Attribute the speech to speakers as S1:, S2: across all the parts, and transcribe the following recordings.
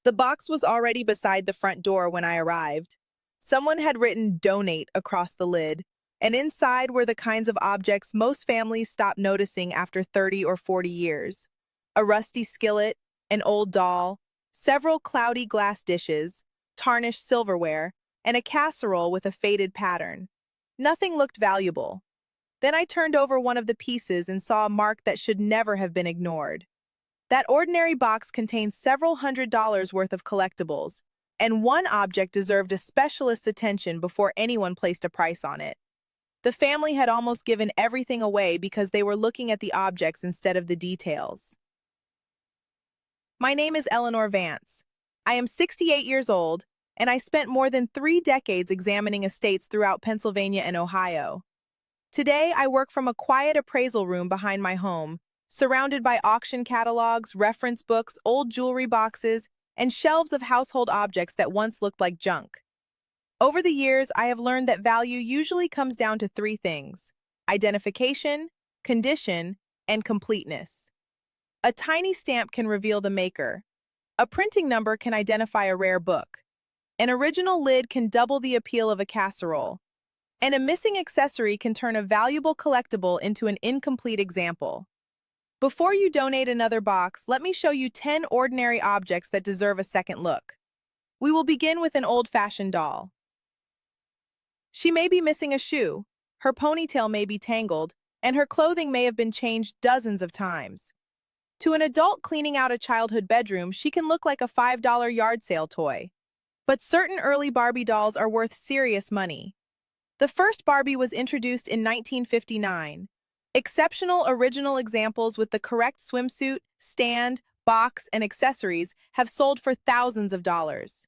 S1: The box was already beside the front door when I arrived. Someone had written "donate" across the lid, and inside were the kinds of objects most families stop noticing after 30 or 40 years. A rusty skillet, an old doll, several cloudy glass dishes, tarnished silverware, and a casserole with a faded pattern. Nothing looked valuable. Then I turned over one of the pieces and saw a mark that should never have been ignored. That ordinary box contained several $100s worth of collectibles, and one object deserved a specialist's attention before anyone placed a price on it. The family had almost given everything away because they were looking at the objects instead of the details. My name is Eleanor Vance. I am 68 years old, and I spent more than 3 decades examining estates throughout Pennsylvania and Ohio. Today, I work from a quiet appraisal room behind my home, surrounded by auction catalogs, reference books, old jewelry boxes, and shelves of household objects that once looked like junk. Over the years, I have learned that value usually comes down to 3 things: identification, condition, and completeness. A tiny stamp can reveal the maker. A printing number can identify a rare book. An original lid can double the appeal of a casserole. And a missing accessory can turn a valuable collectible into an incomplete example. Before you donate another box, let me show you 10 ordinary objects that deserve a second look. We will begin with an old-fashioned doll. She may be missing a shoe, her ponytail may be tangled, and her clothing may have been changed dozens of times. To an adult cleaning out a childhood bedroom, she can look like a $5 yard sale toy. But certain early Barbie dolls are worth serious money. The first Barbie was introduced in 1959. Exceptional original examples with the correct swimsuit, stand, box, and accessories have sold for thousands of dollars.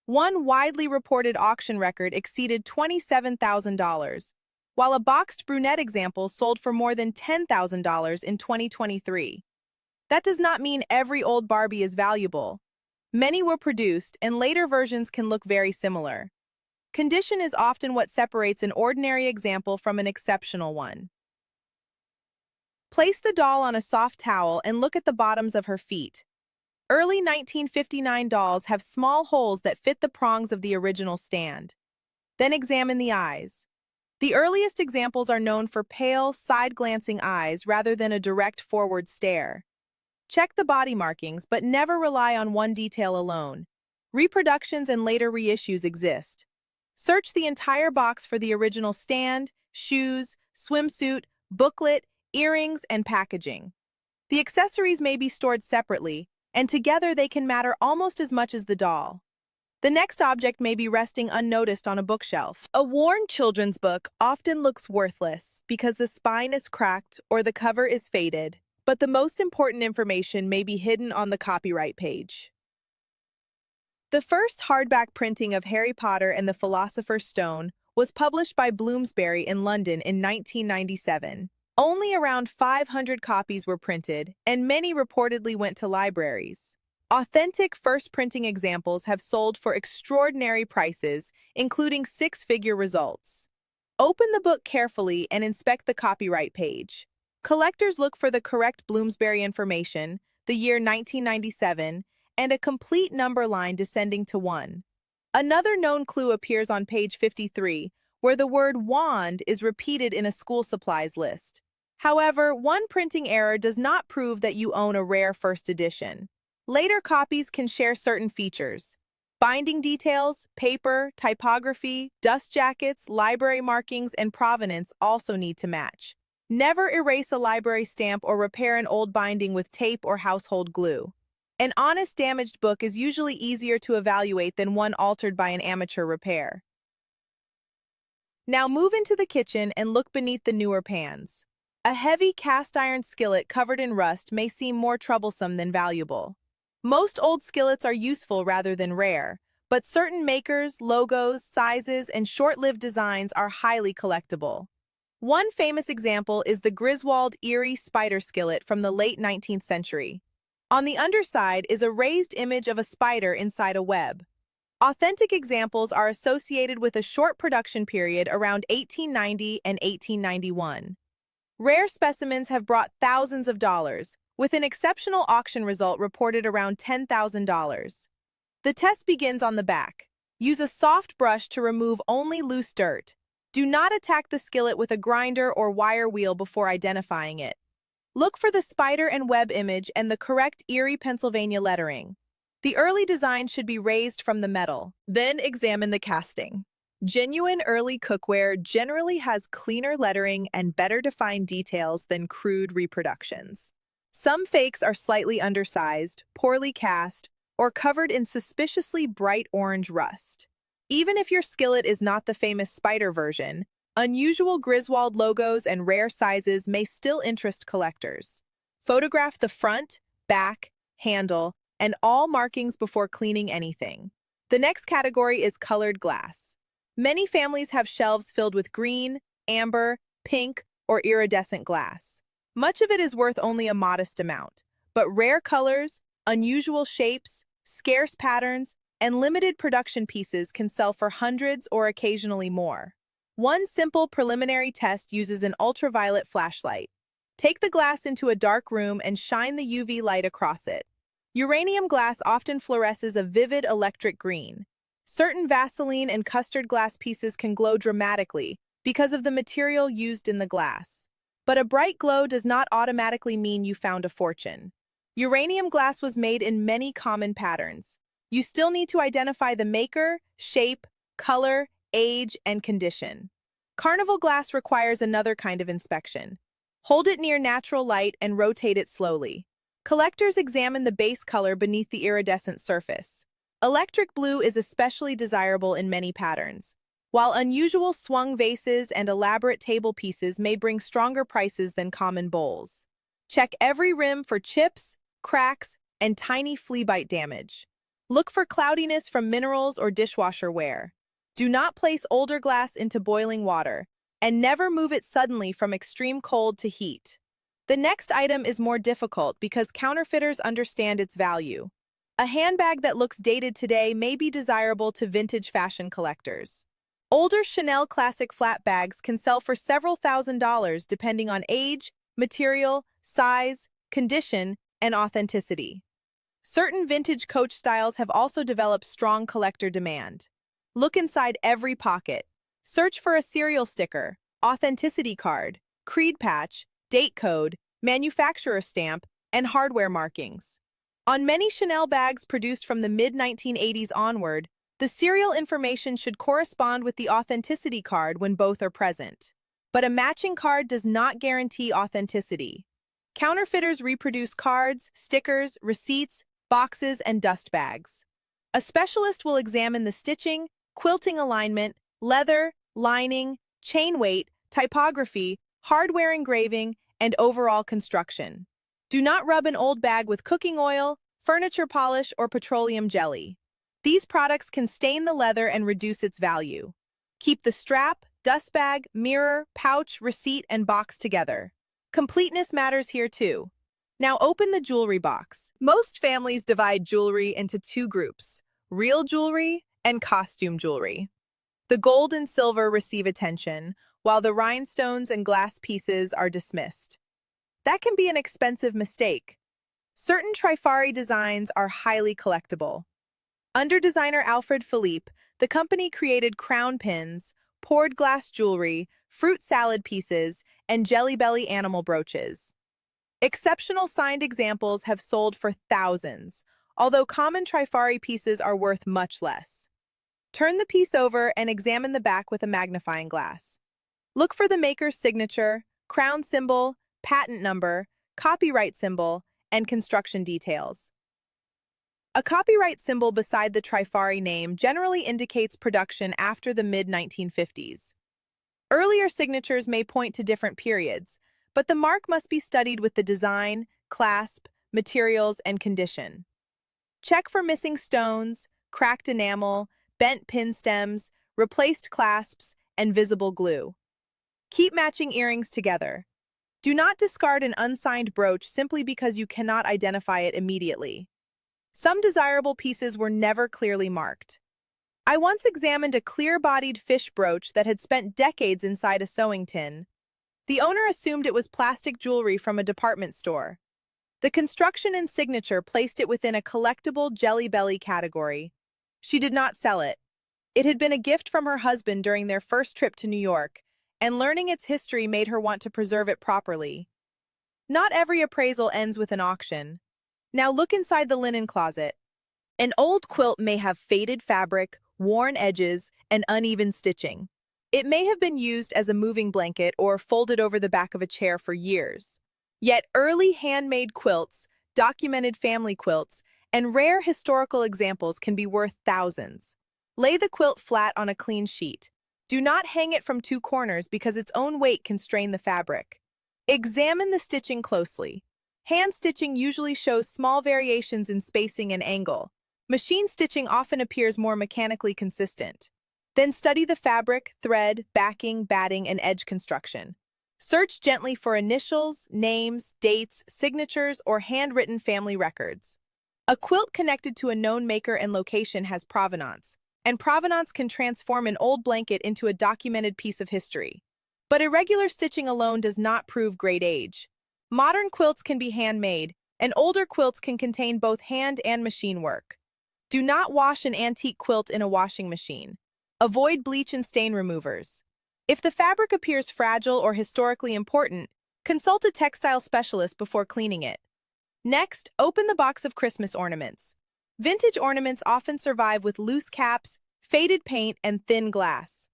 S1: One widely reported auction record exceeded $27,000, while a boxed brunette example sold for more than $10,000 in 2023. That does not mean every old Barbie is valuable. Many were produced, and later versions can look very similar. Condition is often what separates an ordinary example from an exceptional one. Place the doll on a soft towel and look at the bottoms of her feet. Early 1959 dolls have small holes that fit the prongs of the original stand. Then examine the eyes. The earliest examples are known for pale, side-glancing eyes rather than a direct forward stare. Check the body markings, but never rely on one detail alone. Reproductions and later reissues exist. Search the entire box for the original stand, shoes, swimsuit, booklet, earrings, and packaging. The accessories may be stored separately, and together they can matter almost as much as the doll. The next object may be resting unnoticed on a bookshelf. A worn children's book often looks worthless because the spine is cracked or the cover is faded, but the most important information may be hidden on the copyright page. The first hardback printing of Harry Potter and the Philosopher's Stone was published by Bloomsbury in London in 1997. Only around 500 copies were printed, and many reportedly went to libraries. Authentic first printing examples have sold for extraordinary prices, including 6-figure results. Open the book carefully and inspect the copyright page. Collectors look for the correct Bloomsbury information, the year 1997, and a complete number line descending to 1. Another known clue appears on page 53, where the word wand is repeated in a school supplies list. However, one printing error does not prove that you own a rare first edition. Later copies can share certain features. Binding details, paper, typography, dust jackets, library markings, and provenance also need to match. Never erase a library stamp or repair an old binding with tape or household glue. An honest damaged book is usually easier to evaluate than one altered by an amateur repair. Now move into the kitchen and look beneath the newer pans. A heavy cast iron skillet covered in rust may seem more troublesome than valuable. Most old skillets are useful rather than rare, but certain makers, logos, sizes, and short-lived designs are highly collectible. One famous example is the Griswold Erie spider skillet from the late 19th century. On the underside is a raised image of a spider inside a web. Authentic examples are associated with a short production period around 1890 and 1891. Rare specimens have brought thousands of dollars, with an exceptional auction result reported around $10,000. The test begins on the back. Use a soft brush to remove only loose dirt. Do not attack the skillet with a grinder or wire wheel before identifying it. Look for the spider and web image and the correct Erie, Pennsylvania lettering. The early design should be raised from the metal. Then examine the casting. Genuine early cookware generally has cleaner lettering and better defined details than crude reproductions. Some fakes are slightly undersized, poorly cast, or covered in suspiciously bright orange rust. Even if your skillet is not the famous spider version, unusual Griswold logos and rare sizes may still interest collectors. Photograph the front, back, handle, and all markings before cleaning anything. The next category is colored glass. Many families have shelves filled with green, amber, pink, or iridescent glass. Much of it is worth only a modest amount, but rare colors, unusual shapes, scarce patterns, and limited production pieces can sell for hundreds or occasionally more. One simple preliminary test uses an ultraviolet flashlight. Take the glass into a dark room and shine the UV light across it. Uranium glass often fluoresces a vivid electric green. Certain Vaseline and custard glass pieces can glow dramatically because of the material used in the glass. But a bright glow does not automatically mean you found a fortune. Uranium glass was made in many common patterns. You still need to identify the maker, shape, color, age, and condition. Carnival glass requires another kind of inspection. Hold it near natural light and rotate it slowly. Collectors examine the base color beneath the iridescent surface. Electric blue is especially desirable in many patterns, while unusual swung vases and elaborate table pieces may bring stronger prices than common bowls. Check every rim for chips, cracks, and tiny flea bite damage. Look for cloudiness from minerals or dishwasher wear. Do not place older glass into boiling water, and never move it suddenly from extreme cold to heat. The next item is more difficult because counterfeiters understand its value. A handbag that looks dated today may be desirable to vintage fashion collectors. Older Chanel classic flat bags can sell for several $1,000s depending on age, material, size, condition, and authenticity. Certain vintage Coach styles have also developed strong collector demand. Look inside every pocket. Search for a serial sticker, authenticity card, creed patch, date code, manufacturer stamp, and hardware markings. On many Chanel bags produced from the mid-1980s onward, the serial information should correspond with the authenticity card when both are present. But a matching card does not guarantee authenticity. Counterfeiters reproduce cards, stickers, receipts, boxes, and dust bags. A specialist will examine the stitching, quilting alignment, leather, lining, chain weight, typography, hardware engraving, and overall construction. Do not rub an old bag with cooking oil, furniture polish, or petroleum jelly. These products can stain the leather and reduce its value. Keep the strap, dust bag, mirror, pouch, receipt, and box together. Completeness matters here too. Now open the jewelry box. Most families divide jewelry into two groups: real jewelry and costume jewelry. The gold and silver receive attention, while the rhinestones and glass pieces are dismissed. That can be an expensive mistake. Certain Trifari designs are highly collectible. Under designer Alfred Philippe, the company created crown pins, poured glass jewelry, fruit salad pieces, and Jelly Belly animal brooches. Exceptional signed examples have sold for thousands, although common Trifari pieces are worth much less. Turn the piece over and examine the back with a magnifying glass. Look for the maker's signature, crown symbol, patent number, copyright symbol, and construction details. A copyright symbol beside the Trifari name generally indicates production after the mid-1950s. Earlier signatures may point to different periods, but the mark must be studied with the design, clasp, materials, and condition. Check for missing stones, cracked enamel, bent pin stems, replaced clasps, and visible glue. Keep matching earrings together. Do not discard an unsigned brooch simply because you cannot identify it immediately. Some desirable pieces were never clearly marked. I once examined a clear-bodied fish brooch that had spent decades inside a sewing tin. The owner assumed it was plastic jewelry from a department store. The construction and signature placed it within a collectible Jelly Belly category. She did not sell it. It had been a gift from her husband during their first trip to New York, and learning its history made her want to preserve it properly. Not every appraisal ends with an auction. Now look inside the linen closet. An old quilt may have faded fabric, worn edges, and uneven stitching. It may have been used as a moving blanket or folded over the back of a chair for years. Yet early handmade quilts, documented family quilts, and rare historical examples can be worth thousands. Lay the quilt flat on a clean sheet. Do not hang it from two corners because its own weight can strain the fabric. Examine the stitching closely. Hand stitching usually shows small variations in spacing and angle. Machine stitching often appears more mechanically consistent. Then study the fabric, thread, backing, batting, and edge construction. Search gently for initials, names, dates, signatures, or handwritten family records. A quilt connected to a known maker and location has provenance, and provenance can transform an old blanket into a documented piece of history. But irregular stitching alone does not prove great age. Modern quilts can be handmade, and older quilts can contain both hand and machine work. Do not wash an antique quilt in a washing machine. Avoid bleach and stain removers. If the fabric appears fragile or historically important, consult a textile specialist before cleaning it. Next, open the box of Christmas ornaments. Vintage ornaments often survive with loose caps, faded paint, and thin glass.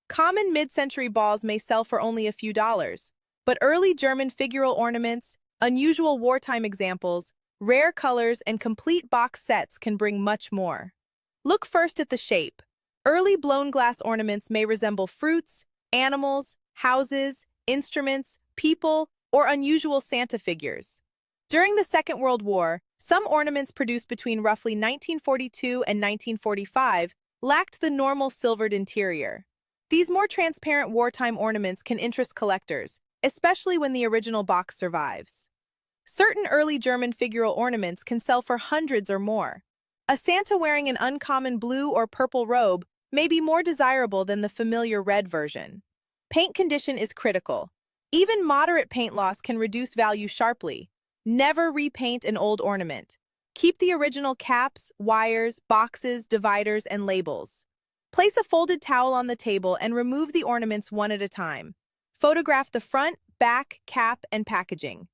S1: Common mid-century balls may sell for only a few dollars, but early German figural ornaments, unusual wartime examples, rare colors, and complete box sets can bring much more. Look first at the shape. Early blown glass ornaments may resemble fruits, animals, houses, instruments, people, or unusual Santa figures. During the Second World War, some ornaments produced between roughly 1942 and 1945 lacked the normal silvered interior. These more transparent wartime ornaments can interest collectors, especially when the original box survives. Certain early German figural ornaments can sell for hundreds or more. A Santa wearing an uncommon blue or purple robe may be more desirable than the familiar red version. Paint condition is critical. Even moderate paint loss can reduce value sharply. Never repaint an old ornament. Keep the original caps, wires, boxes, dividers, and labels. Place a folded towel on the table and remove the ornaments one at a time. Photograph the front, back, cap, and packaging.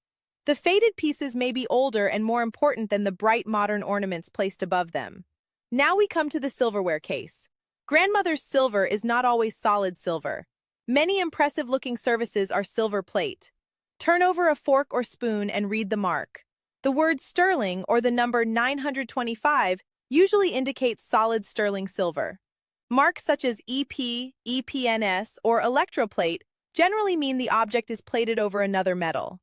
S1: The faded pieces may be older and more important than the bright modern ornaments placed above them. Now we come to the silverware case. Grandmother's silver is not always solid silver. Many impressive-looking services are silver plate. Turn over a fork or spoon and read the mark. The word sterling or the number 925 usually indicates solid sterling silver. Marks such as EP, EPNS, or electroplate generally mean the object is plated over another metal.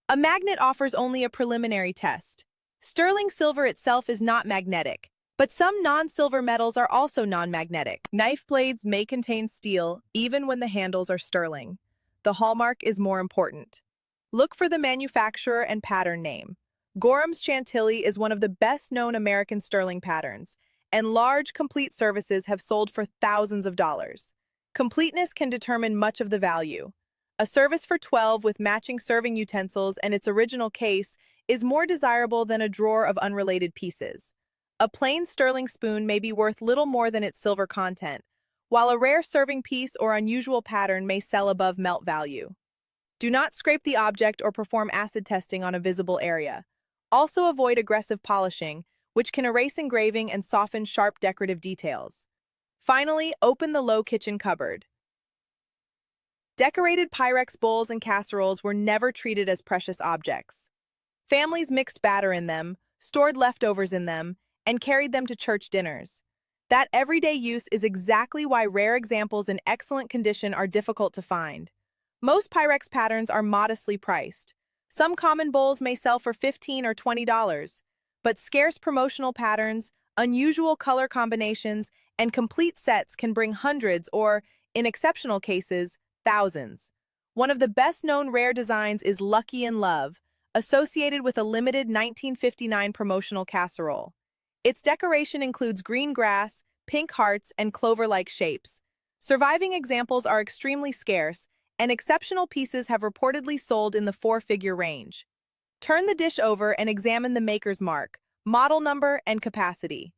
S1: A magnet offers only a preliminary test. Sterling silver itself is not magnetic, but some non-silver metals are also non-magnetic. Knife blades may contain steel even when the handles are sterling. The hallmark is more important. Look for the manufacturer and pattern name. Gorham's Chantilly is one of the best-known American sterling patterns, and large, complete services have sold for thousands of dollars. Completeness can determine much of the value. A service for 12 with matching serving utensils and its original case is more desirable than a drawer of unrelated pieces. A plain sterling spoon may be worth little more than its silver content, while a rare serving piece or unusual pattern may sell above melt value. Do not scrape the object or perform acid testing on a visible area. Also avoid aggressive polishing, which can erase engraving and soften sharp decorative details. Finally, open the low kitchen cupboard. Decorated Pyrex bowls and casseroles were never treated as precious objects. Families mixed batter in them, stored leftovers in them, and carried them to church dinners. That everyday use is exactly why rare examples in excellent condition are difficult to find. Most Pyrex patterns are modestly priced. Some common bowls may sell for $15 or $20, but scarce promotional patterns, unusual color combinations, and complete sets can bring hundreds or, in exceptional cases, thousands. One of the best-known rare designs is Lucky in Love, associated with a limited 1959 promotional casserole. Its decoration includes green grass, pink hearts, and clover-like shapes. Surviving examples are extremely scarce, and exceptional pieces have reportedly sold in the four-figure range. Turn the dish over and examine the maker's mark, model number, and capacity.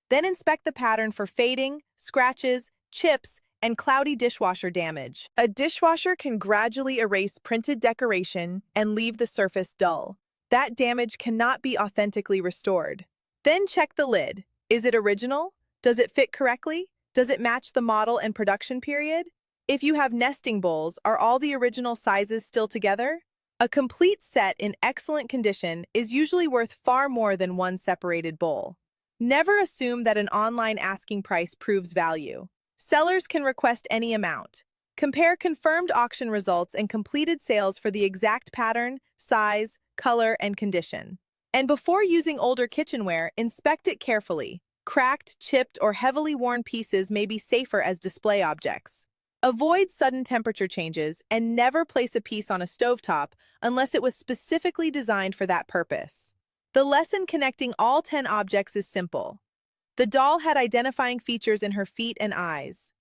S1: Then inspect the pattern for fading, scratches, chips, and cloudy dishwasher damage. A dishwasher can gradually erase printed decoration and leave the surface dull. That damage cannot be authentically restored. Then check the lid. Is it original? Does it fit correctly? Does it match the model and production period? If you have nesting bowls, are all the original sizes still together? A complete set in excellent condition is usually worth far more than one separated bowl. Never assume that an online asking price proves value. Sellers can request any amount. Compare confirmed auction results and completed sales for the exact pattern, size, color, and condition. And before using older kitchenware, inspect it carefully. Cracked, chipped, or heavily worn pieces may be safer as display objects. Avoid sudden temperature changes and never place a piece on a stovetop unless it was specifically designed for that purpose. The lesson connecting all 10 objects is simple. The doll had identifying features in her feet and eyes.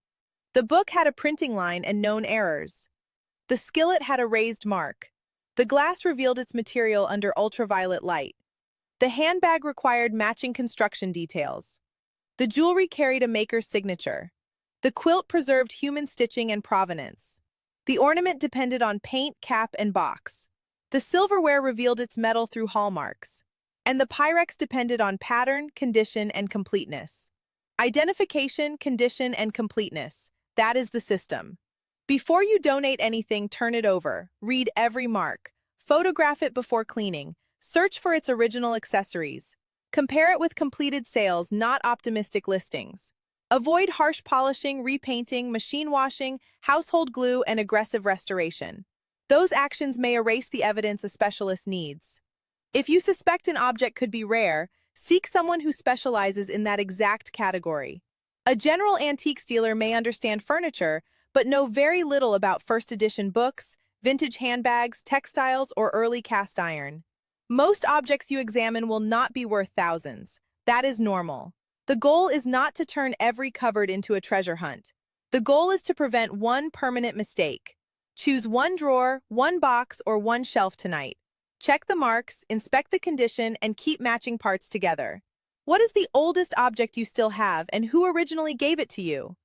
S1: The book had a printing line and known errors. The skillet had a raised mark. The glass revealed its material under ultraviolet light. The handbag required matching construction details. The jewelry carried a maker's signature. The quilt preserved human stitching and provenance. The ornament depended on paint, cap, and box. The silverware revealed its metal through hallmarks. And the Pyrex depended on pattern, condition, and completeness. Identification, condition, and completeness. That is the system. Before you donate anything, turn it over. Read every mark. Photograph it before cleaning. Search for its original accessories. Compare it with completed sales, not optimistic listings. Avoid harsh polishing, repainting, machine washing, household glue, and aggressive restoration. Those actions may erase the evidence a specialist needs. If you suspect an object could be rare, seek someone who specializes in that exact category. A general antiques dealer may understand furniture, but know very little about first edition books, vintage handbags, textiles, or early cast iron. Most objects you examine will not be worth thousands. That is normal. The goal is not to turn every cupboard into a treasure hunt. The goal is to prevent one permanent mistake. Choose one drawer, one box, or one shelf tonight. Check the marks, inspect the condition, and keep matching parts together. What is the oldest object you still have, and who originally gave it to you?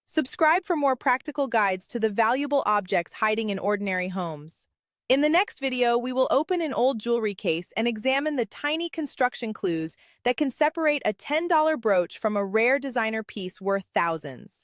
S1: Subscribe for more practical guides to the valuable objects hiding in ordinary homes. In the next video, we will open an old jewelry case and examine the tiny construction clues that can separate a $10 brooch from a rare designer piece worth thousands.